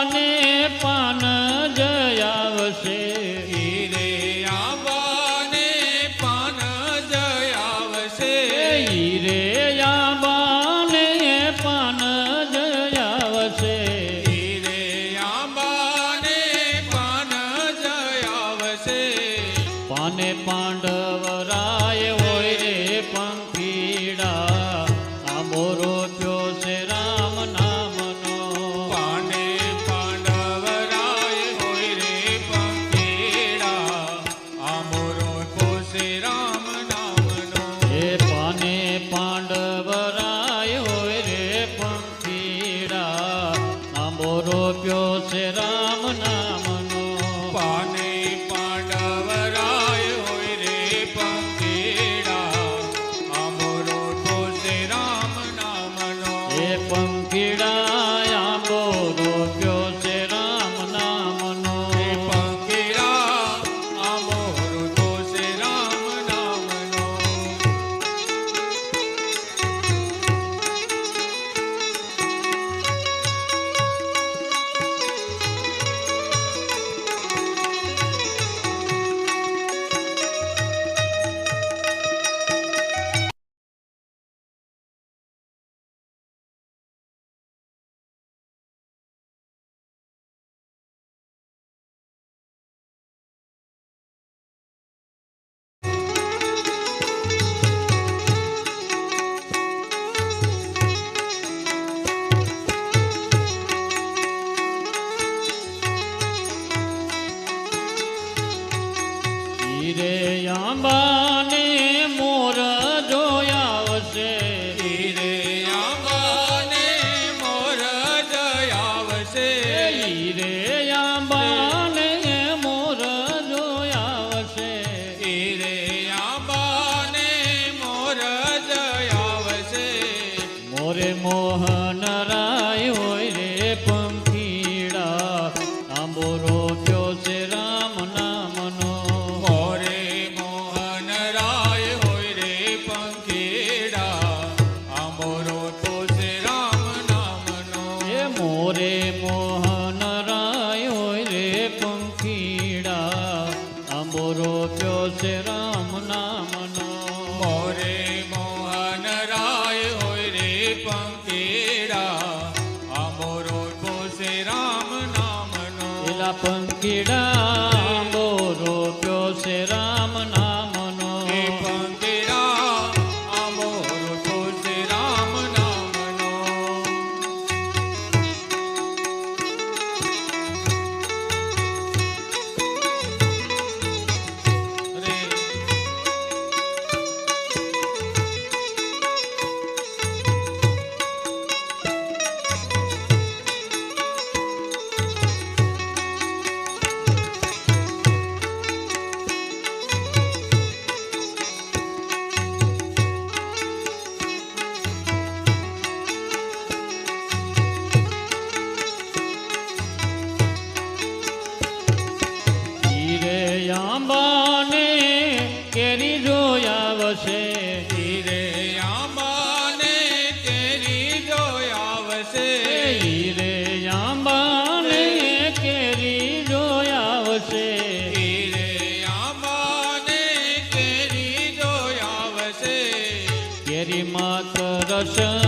આંબાને પાન જયાવશે હીરે આંબાને પાન જયાવશે હીરે આંબાને પાન જયાવશે હીરે આંબાને પાન જયાવશે પાને પાંડવરાય હોય રે પંખીડા આંબો રોપ્યો છે રામ નામનો પાને પાંડવરાય હોય રે પંખીડા આંબો રોપ્યો છે રામ નામનો એ પાને પાંડવરાય હોય રે પંખીડા આંબો રોપ્યો છે રામ નામનો પાને પાંડવરાય હોય રે પંખીડા આંબો રોપ્યો છે રામ નામનો એ પંખીડા આંબો રોપ્યો છે રામ નામનો એ પંખીડા આંબો રોપ્યો છે રામ નામનો હીરે આંબાને મોર જોયાવશે હીરે આંબાને મોર જયાવશે હીરે આંબાને મોર જોયાવશે હીરે આંબાને મોર જયાવશે મોરે મોહન રાય હોય રે પંખીડા આંબો રોપ્યો છે રામ નામનો મોરે મોહન રાય હોય રે પંખીડા આંબો રોપ્યો છે રામ નામનો એ મોરે મોહન રાય હોય રે પંખીડા આંબો રોપ્યો છે રામ નામનો મોરે મોહન રાય હોય રે પંખીડા આંબો રોપ્યો છે રામ નામનો એલા પંખીડા આંબો રોપ્યો છે રામ નામનો એ પંખીડા આંબો રોપ્યો છે રામ નામનો રે હીરે આંબાને કેરી જોયાવશે હીરે આંબાને કેરી જોયાવશે હીરે આંબાને કેરી જોયાવશે હીરે આંબાને કેરી જોયાવશે કેરી માત રસ